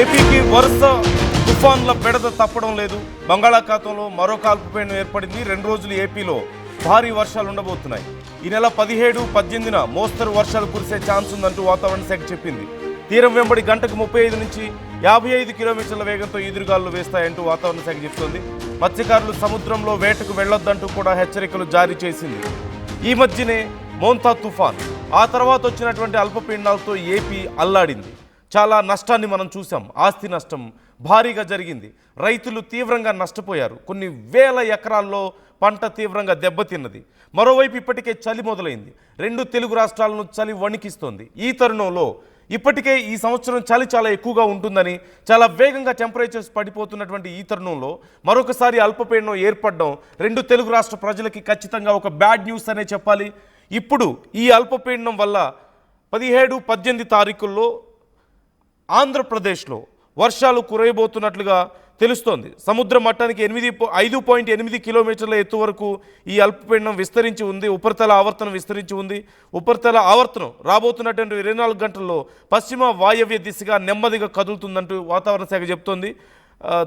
ఏపీకి వరుస తుఫాన్ల బెడద తప్పడం లేదు. బంగాళాఖాతంలో మరో అల్పపీడనం ఏర్పడింది. 2 రోజులు ఏపీలో భారీ వర్షాలు ఉండబోతున్నాయి. ఈ నెల 17, 18న మోస్తరు వర్షాలు కురిసే ఛాన్స్ ఉందంటూ వాతావరణ శాఖ చెప్పింది. తీరం వెంబడి గంటకు 35 నుంచి 55 కిలోమీటర్ల వేగంతో ఈదురుగాలులు వేస్తాయంటూ వాతావరణ శాఖ చెప్తోంది. మత్స్యకారులు సముద్రంలో వేటకు వెళ్లొద్దంటూ కూడా హెచ్చరికలు జారీ చేసింది. ఈ మధ్యనే మోంతా తుఫాన్, ఆ తర్వాత వచ్చినటువంటి అల్పపీడనాలతో ఏపీ అల్లాడింది. చాలా నష్టాన్ని మనం చూసాం. ఆస్తి నష్టం భారీగా జరిగింది. రైతులు తీవ్రంగా నష్టపోయారు. కొన్ని వేల ఎకరాల్లో పంట తీవ్రంగా దెబ్బతిన్నది. మరోవైపు ఇప్పటికే చలి మొదలైంది. 2 తెలుగు రాష్ట్రాలను చలి వణికిస్తోంది. ఈ తరుణంలో ఇప్పటికే ఈ సంవత్సరం చలి చాలా ఎక్కువగా ఉంటుందని, చాలా వేగంగా టెంపరేచర్స్ పడిపోతున్నటువంటి ఈ తరుణంలో మరొకసారి అల్పపీడనం ఏర్పడడం 2 తెలుగు రాష్ట్ర ప్రజలకి ఖచ్చితంగా ఒక బ్యాడ్ న్యూస్ అనే చెప్పాలి. ఇప్పుడు ఈ అల్పపీడనం వల్ల 17, 18 తారీఖుల్లో ఆంధ్రప్రదేశ్లో వర్షాలు కురయబోతున్నట్లుగా తెలుస్తోంది. సముద్ర మట్టానికి 5.8 కిలోమీటర్ల ఎత్తు వరకు ఈ అల్పపీడనం విస్తరించి ఉంది. ఉపరితల ఆవర్తనం విస్తరించి ఉంది. ఉపరితల ఆవర్తనం రాబోతున్నటువంటి 24 గంటల్లో పశ్చిమ వాయవ్య దిశగా నెమ్మదిగా కదులుతుందంటూ వాతావరణ శాఖ చెబుతోంది.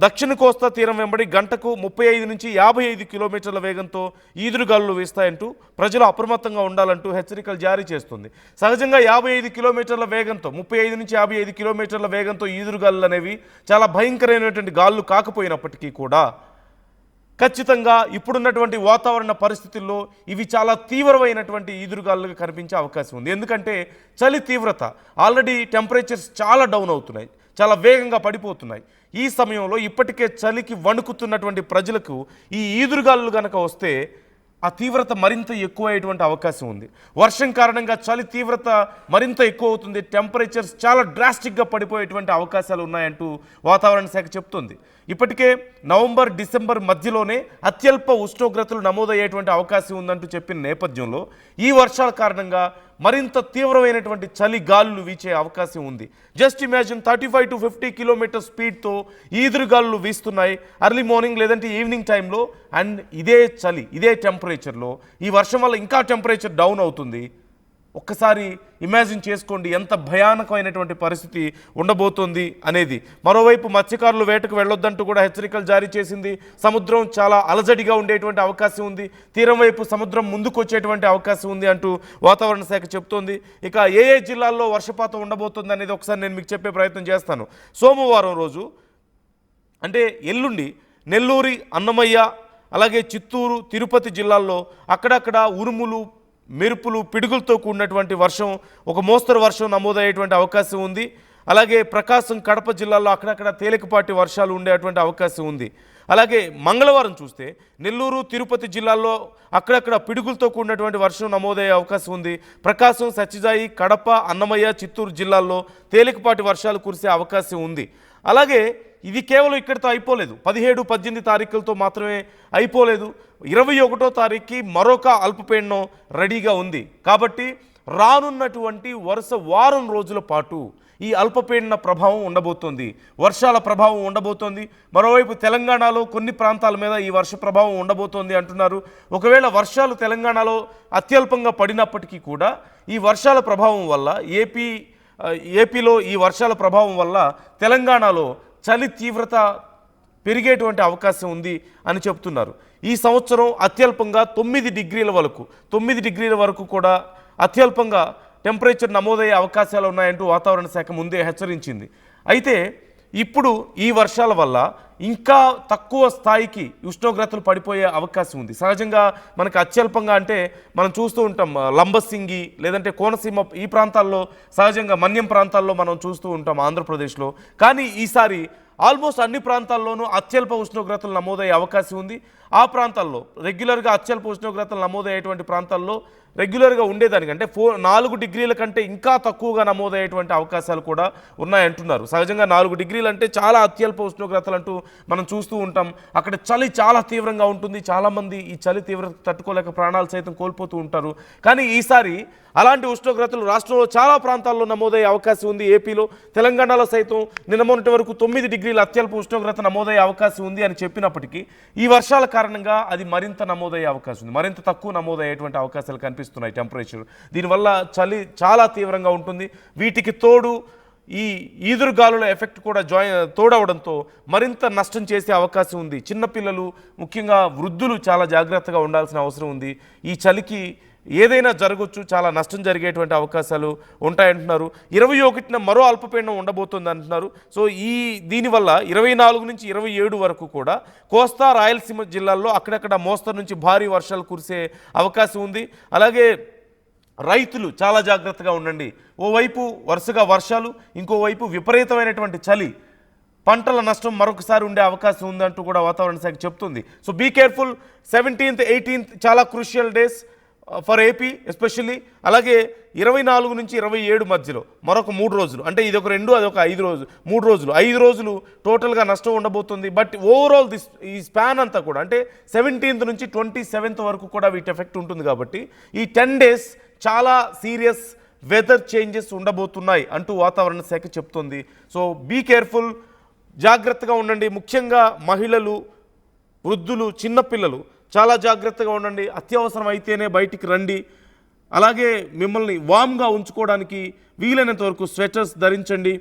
దక్షిణ కోస్తా తీరం వెంబడి గంటకు 35 నుంచి 55 కిలోమీటర్ల వేగంతో ఈదురుగాలులు వీస్తాయంటూ ప్రజలు అప్రమత్తంగా ఉండాలంటూ హెచ్చరికలు జారీ చేస్తుంది. సహజంగా 55 కిలోమీటర్ల వేగంతో 35 నుంచి 55 కిలోమీటర్ల వేగంతో ఈదురుగాలులు అనేవి చాలా భయంకరమైనటువంటి గాలులు కాకపోయినప్పటికీ కూడా ఖచ్చితంగా ఇప్పుడున్నటువంటి వాతావరణ పరిస్థితుల్లో ఇవి చాలా తీవ్రమైనటువంటి ఈదురుగాలుగా కనిపించే అవకాశం ఉంది. ఎందుకంటే చలి తీవ్రత ఆల్రెడీ టెంపరేచర్స్ చాలా డౌన్ అవుతున్నాయి, చాలా వేగంగా పడిపోతున్నాయి. ఈ సమయంలో ఇప్పటికే చలికి వణుకుతున్నటువంటి ప్రజలకు ఈ ఈదురుగాలులు కనుక వస్తే ఆ తీవ్రత మరింత ఎక్కువయ్యేటువంటి అవకాశం ఉంది. వర్షం కారణంగా చలి తీవ్రత మరింత ఎక్కువ అవుతుంది. టెంపరేచర్స్ చాలా డ్రాస్టిక్గా పడిపోయేటువంటి అవకాశాలు ఉన్నాయంటూ వాతావరణ శాఖ చెప్తుంది. ఇప్పటికే నవంబర్, డిసెంబర్ మధ్యలోనే అత్యల్ప ఉష్ణోగ్రతలు నమోదయ్యేటువంటి అవకాశం ఉందంటూ చెప్పిన నేపథ్యంలో ఈ వర్షాల కారణంగా మరింత తీవ్రమైనటువంటి చలి గాలులు వీచే అవకాశం ఉంది. జస్ట్ ఇమాజిన్ 35 to 50 కిలోమీటర్ స్పీడ్తో ఈదురుగాలులు వీస్తున్నాయి ఎర్లీ మార్నింగ్ లేదంటే ఈవినింగ్ టైంలో. అండ్ ఇదే చలి, ఇదే టెంపరేచర్లో ఈ వర్షం వల్ల ఇంకా టెంపరేచర్ డౌన్ అవుతుంది. ఒక్కసారి ఇమాజిన్ చేసుకోండి ఎంత భయానకమైనటువంటి పరిస్థితి ఉండబోతోంది అనేది. మరోవైపు మత్స్యకారులు వేటకు వెళ్ళొద్దంటూ కూడా హెచ్చరికలు జారీ చేసింది. సముద్రం చాలా అలజడిగా ఉండేటువంటి అవకాశం ఉంది. తీరం వైపు సముద్రం ముందుకు వచ్చేటువంటి అవకాశం ఉంది అంటూ వాతావరణ శాఖ చెప్తోంది. ఇక ఏ జిల్లాల్లో వర్షపాతం ఉండబోతుంది అనేది ఒకసారి నేను మీకు చెప్పే ప్రయత్నం చేస్తాను. సోమవారం రోజు అంటే ఎల్లుండి నెల్లూరు, అన్నమయ్య, అలాగే చిత్తూరు, తిరుపతి జిల్లాల్లో అక్కడక్కడ ఉరుములు, మెరుపులు, పిడుగులతో కూడినటువంటి వర్షం, ఒక మోస్తరు వర్షం నమోదయ్యేటువంటి అవకాశం ఉంది. అలాగే ప్రకాశం, కడప జిల్లాల్లో అక్కడక్కడ తేలికపాటి వర్షాలు ఉండేటువంటి అవకాశం ఉంది. అలాగే మంగళవారం చూస్తే నెల్లూరు, తిరుపతి జిల్లాల్లో అక్కడక్కడ పిడుగులతో కూడినటువంటి వర్షం నమోదయ్యే అవకాశం ఉంది. ప్రకాశం, సత్యసాయి, కడప, అన్నమయ్య, చిత్తూరు జిల్లాల్లో తేలికపాటి వర్షాలు కురిసే అవకాశం ఉంది. అలాగే ఇది కేవలం ఇక్కడితో అయిపోలేదు. 17, 18 తారీఖులతో మాత్రమే అయిపోలేదు. 21వ తారీఖుకి మరొక అల్పపీడనం రెడీగా ఉంది. కాబట్టి రానున్నటువంటి వరుస వారం రోజుల పాటు ఈ అల్పపీడన ప్రభావం ఉండబోతోంది, వర్షాల ప్రభావం ఉండబోతోంది. మరోవైపు తెలంగాణలో కొన్ని ప్రాంతాల మీద ఈ వర్ష ప్రభావం ఉండబోతోంది అంటున్నారు. ఒకవేళ వర్షాలు తెలంగాణలో అత్యల్పంగా పడినప్పటికీ కూడా ఈ వర్షాల ప్రభావం వల్ల ఏపీలో ఈ వర్షాల ప్రభావం వల్ల తెలంగాణలో చలి తీవ్రత పెరిగేటువంటి అవకాశం ఉంది అని చెప్తున్నారు. ఈ సంవత్సరం అత్యల్పంగా 9 డిగ్రీల వరకు కూడా అత్యల్పంగా టెంపరేచర్ నమోదయ్యే అవకాశాలు ఉన్నాయంటూ వాతావరణ శాఖ ముందే హెచ్చరించింది. అయితే ఇప్పుడు ఈ వర్షాల వల్ల ఇంకా తక్కువ స్థాయికి ఉష్ణోగ్రతలు పడిపోయే అవకాశం ఉంది. సహజంగా మనకు అత్యల్పంగా అంటే మనం చూస్తూ ఉంటాం లంబసింగి లేదంటే కోనసీమ ఈ ప్రాంతాల్లో, సహజంగా మన్యం ప్రాంతాల్లో మనం చూస్తూ ఉంటాం ఆంధ్రప్రదేశ్లో. కానీ ఈసారి ఆల్మోస్ట్ అన్ని ప్రాంతాల్లోనూ అత్యల్ప ఉష్ణోగ్రతలు నమోదయ్యే అవకాశం ఉంది. ఆ ప్రాంతాల్లో రెగ్యులర్గా అత్యల్ప ఉష్ణోగ్రతలు నమోదయ్యేటువంటి ప్రాంతాల్లో రెగ్యులర్గా ఉండేదానికంటే 4 డిగ్రీల కంటే ఇంకా తక్కువగా నమోదయ్యేటువంటి అవకాశాలు కూడా ఉన్నాయంటున్నారు. సహజంగా 4 డిగ్రీలు అంటే చాలా అత్యల్ప ఉష్ణోగ్రతలు అంటూ మనం చూస్తూ ఉంటాం. అక్కడ చలి చాలా తీవ్రంగా ఉంటుంది. చాలామంది ఈ చలి తీవ్రత తట్టుకోలేక ప్రాణాలు సైతం కోల్పోతూ ఉంటారు. కానీ ఈసారి అలాంటి ఉష్ణోగ్రతలు రాష్ట్రంలో చాలా ప్రాంతాల్లో నమోదయ్యే అవకాశం ఉంది. ఏపీలో, తెలంగాణలో సైతం నిన్న మొన్నటి వరకు 9 డిగ్రీల అత్యల్ప ఉష్ణోగ్రత నమోదయ్యే అవకాశం ఉంది అని చెప్పినప్పటికీ ఈ వర్షాల కారణంగా అది మరింత నమోదయ్యే అవకాశం ఉంది. మరింత తక్కువ నమోదయ్యేటువంటి అవకాశాలు కనిపిస్తున్నాయి టెంపరేచర్. దీనివల్ల చలి చాలా తీవ్రంగా ఉంటుంది. వీటికి తోడు ఈ ఈదురుగాలుల ఎఫెక్ట్ కూడా తోడవడంతో మరింత నష్టం చేసే అవకాశం ఉంది. చిన్నపిల్లలు ముఖ్యంగా వృద్ధులు చాలా జాగ్రత్తగా ఉండాల్సిన అవసరం ఉంది. ఈ చలికి ఏదైనా జరగవచ్చు, చాలా నష్టం జరిగేటువంటి అవకాశాలు ఉంటాయంటున్నారు. 21న మరో అల్పపీడనం ఉండబోతుంది అంటున్నారు. సో దీనివల్ల 24 నుంచి 27 వరకు కూడా కోస్తా రాయలసీమ జిల్లాల్లో అక్కడక్కడ మోస్తరు నుంచి భారీ వర్షాలు కురిసే అవకాశం ఉంది. అలాగే రైతులు చాలా జాగ్రత్తగా ఉండండి. ఓవైపు వరుసగా వర్షాలు, ఇంకోవైపు విపరీతమైనటువంటి చలి, పంటల నష్టం మరొకసారి ఉండే అవకాశం ఉందంటూ కూడా వాతావరణ శాఖ చెప్తుంది. So be careful. 17th 18th చాలా crucial days for AP especially. అలాగే 24 నుంచి 27 మధ్యలో మరొక 3 రోజులు, అంటే ఇది ఒక 2 అదొక 5 రోజులు, 3 రోజులు, 5 రోజులు టోటల్గా నష్టం ఉండబోతుంది. బట్ ఓవరాల్ ఈ స్పాన్ అంతా కూడా అంటే 17th నుంచి 27th వరకు కూడా వీటి ఎఫెక్ట్ ఉంటుంది. కాబట్టి ఈ 10 days చాలా సీరియస్ వెదర్ చేంజెస్ ఉండబోతున్నాయి అంటూ వాతావరణ శాఖ చెప్తుంది. సో బీ కేర్ఫుల్, జాగ్రత్తగా ఉండండి. ముఖ్యంగా మహిళలు, వృద్ధులు, చిన్నపిల్లలు చాలా జాగ్రత్తగా ఉండండి. అత్యవసరం అయితేనే బయటికి రండి. అలాగే మిమ్మల్ని వామ్గా ఉంచుకోవడానికి వీలైనంత వరకు స్వెటర్స్ ధరించండి.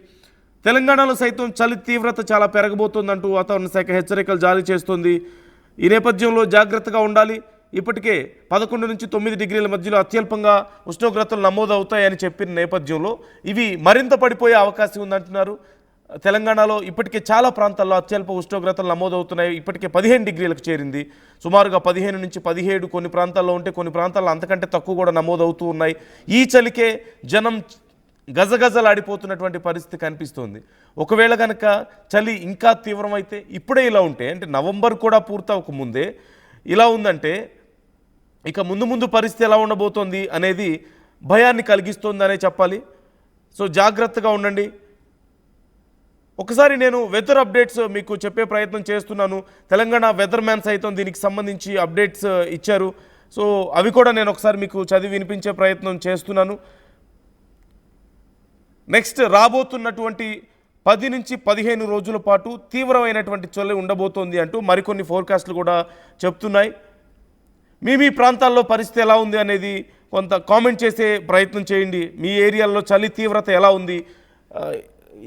తెలంగాణలో సైతం చలి తీవ్రత చాలా పెరగబోతోందంటూ వాతావరణ శాఖ హెచ్చరికలు జారీ చేస్తుంది. ఈ నేపథ్యంలో జాగ్రత్తగా ఉండాలి. ఇప్పటికే 11 నుంచి 9 డిగ్రీల మధ్యలో అత్యల్పంగా ఉష్ణోగ్రతలు నమోదవుతాయని చెప్పిన నేపథ్యంలో ఇవి మరింత పడిపోయే అవకాశం ఉందంటున్నారు. తెలంగాణలో ఇప్పటికే చాలా ప్రాంతాల్లో అత్యల్ప ఉష్ణోగ్రతలు నమోదవుతున్నాయి. ఇప్పటికే 15 డిగ్రీలకు చేరింది. సుమారుగా 15 నుంచి 17 కొన్ని ప్రాంతాల్లో ఉంటే కొన్ని ప్రాంతాల్లో అంతకంటే తక్కువ కూడా నమోదవుతూ ఉన్నాయి. ఈ చలికే జనం గజగజలాడిపోతున్నటువంటి పరిస్థితి కనిపిస్తోంది. ఒకవేళ కనుక చలి ఇంకా తీవ్రమైతే, ఇప్పుడే ఇలా ఉంటే, అంటే నవంబర్ కూడా పూర్తవక ముందే ఇలా ఉందంటే ఇక ముందు ముందు పరిస్థితి ఎలా ఉండబోతోంది అనేది భయాన్ని కలిగిస్తోందనే చెప్పాలి. సో జాగ్రత్తగా ఉండండి. ఒకసారి నేను వెదర్ అప్డేట్స్ మీకు చెప్పే ప్రయత్నం చేస్తున్నాను. తెలంగాణ వెదర్ మ్యాన్ సైతం దీనికి సంబంధించి అప్డేట్స్ ఇచ్చారు. సో అవి కూడా నేను ఒకసారి మీకు చదివి వినిపించే ప్రయత్నం చేస్తున్నాను. నెక్స్ట్ రాబోతున్నటువంటి 10 నుంచి 15 రోజుల పాటు తీవ్రమైనటువంటి చలి ఉండబోతోంది అంటూ మరికొన్ని ఫోర్కాస్ట్లు కూడా చెప్తున్నాయి. మీ ప్రాంతాల్లో పరిస్థితి ఎలా ఉంది అనేది కొంత కామెంట్ చేసే ప్రయత్నం చేయండి. మీ ఏరియాలో చలి తీవ్రత ఎలా ఉంది,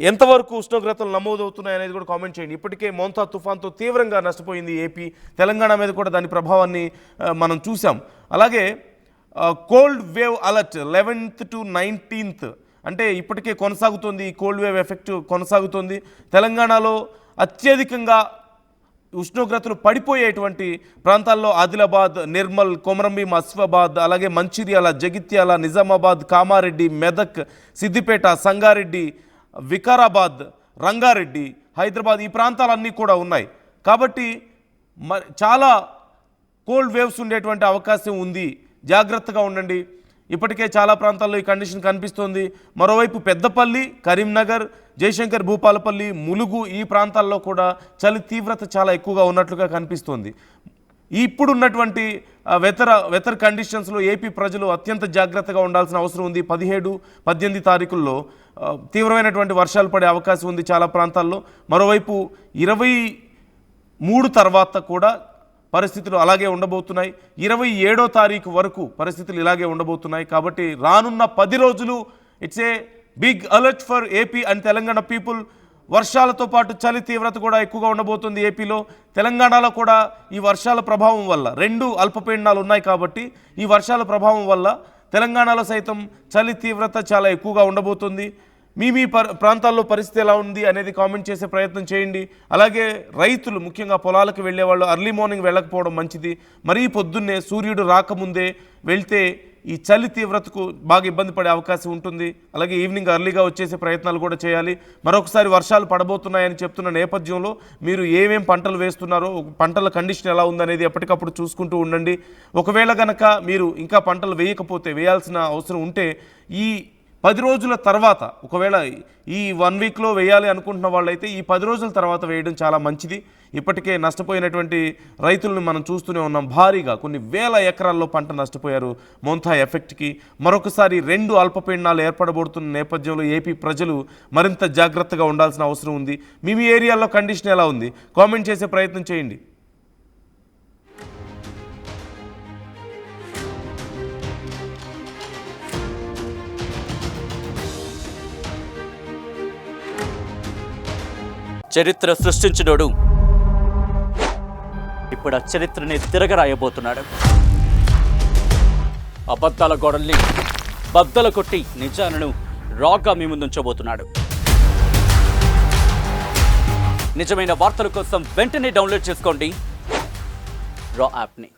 ఎంతవరకు ఉష్ణోగ్రతలు నమోదవుతున్నాయి అనేది కూడా కామెంట్ చేయండి. ఇప్పటికే మోంతా తుఫాన్తో తీవ్రంగా నష్టపోయింది ఏపీ. తెలంగాణ మీద కూడా దాని ప్రభావాన్ని మనం చూసాం. అలాగే cold wave alert 11th to 19th అంటే ఇప్పటికే కొనసాగుతుంది. ఈ కోల్డ్ వేవ్ ఎఫెక్ట్ కొనసాగుతుంది. తెలంగాణలో అత్యధికంగా ఉష్ణోగ్రతలు పడిపోయేటువంటి ప్రాంతాల్లో ఆదిలాబాద్, నిర్మల్, కొమరంభీం, ఆసిఫాబాద్, అలాగే మంచిర్యాల, జగిత్యాల, నిజామాబాద్, కామారెడ్డి, మెదక్, సిద్దిపేట, సంగారెడ్డి, వికారాబాద్, రంగారెడ్డి, హైదరాబాద్, ఈ ప్రాంతాలన్నీ కూడా ఉన్నాయి. కాబట్టి చాలా కోల్డ్ వేవ్స్ ఉండేటువంటి అవకాశం ఉంది. జాగ్రత్తగా ఉండండి. ఇప్పటికే చాలా ప్రాంతాల్లో ఈ కండిషన్ కనిపిస్తోంది. మరోవైపు పెద్దపల్లి, కరీంనగర్, జయశంకర్, భూపాలపల్లి, ములుగు ఈ ప్రాంతాల్లో కూడా చలి తీవ్రత చాలా ఎక్కువగా ఉన్నట్లుగా కనిపిస్తోంది. ఇప్పుడున్నటువంటి వెదర్ కండిషన్స్లో ఏపీ ప్రజలు అత్యంత జాగ్రత్తగా ఉండాల్సిన అవసరం ఉంది. 17, 18 తారీఖుల్లో తీవ్రమైనటువంటి వర్షాలు పడే అవకాశం ఉంది చాలా ప్రాంతాల్లో. మరోవైపు 23 తర్వాత కూడా పరిస్థితులు అలాగే ఉండబోతున్నాయి. 27వ తారీఖు వరకు పరిస్థితులు ఇలాగే ఉండబోతున్నాయి. కాబట్టి రానున్న 10 రోజులు it's a big alert for AP and Telangana people. వర్షాలతో పాటు చలి తీవ్రత కూడా ఎక్కువగా ఉండబోతుంది ఏపీలో. తెలంగాణలో కూడా ఈ వర్షాల ప్రభావం వల్ల 2 అల్పపీడనాలు ఉన్నాయి. కాబట్టి ఈ వర్షాల ప్రభావం వల్ల తెలంగాణలో సైతం చలి తీవ్రత చాలా ఎక్కువగా ఉండబోతుంది. మీ ప్రాంతాల్లో పరిస్థితి ఎలా ఉంది అనేది కామెంట్ చేసే ప్రయత్నం చేయండి. అలాగే రైతులు ముఖ్యంగా పొలాలకు వెళ్ళే వాళ్ళు అర్లీ మార్నింగ్ వెళ్ళకపోవడం మంచిది. మరీ పొద్దున్నే సూర్యుడు రాకముందే వెళ్తే ఈ చలి తీవ్రతకు బాగా ఇబ్బంది పడే అవకాశం ఉంటుంది. అలాగే ఈవినింగ్ అర్లీగా వచ్చేసే ప్రయత్నాలు కూడా చేయాలి. మరొకసారి వర్షాలు పడబోతున్నాయని చెప్తున్న నేపథ్యంలో మీరు ఏమేం పంటలు వేస్తున్నారో, పంటల కండిషన్ ఎలా ఉందనేది ఎప్పటికప్పుడు చూసుకుంటూ ఉండండి. ఒకవేళ గనక మీరు ఇంకా పంటలు వేయాల్సిన అవసరం ఉంటే ఈ 10 రోజుల తర్వాత, ఒకవేళ ఈ 1 వీక్లో వేయాలి అనుకుంటున్న వాళ్ళైతే ఈ 10 రోజుల తర్వాత వేయడం చాలా మంచిది. ఇప్పటికే నష్టపోయినటువంటి రైతులను మనం చూస్తూనే ఉన్నాం. భారీగా కొన్ని వేల ఎకరాల్లో పంట నష్టపోయారు మోంతా ఎఫెక్ట్కి. మరొకసారి 2 అల్పపీడనాలు ఏర్పడబోతున్న నేపథ్యంలో ఏపీ ప్రజలు మరింత జాగ్రత్తగా ఉండాల్సిన అవసరం ఉంది. మీ ఏరియాలో కండిషన్ ఎలా ఉంది కామెంట్ చేసే ప్రయత్నం చేయండి. చరిత్ర సృష్టించినోడు ఇప్పుడు ఆ చరిత్రని తిరగరాయబోతున్నాడు. అబద్ధాల గోడల్ని బద్దల కొట్టి నిజాలను రాగా మీ ముందుంచబోతున్నాడు. నిజమైన వార్తల కోసం వెంటనే డౌన్లోడ్ చేసుకోండి రా యాప్ని.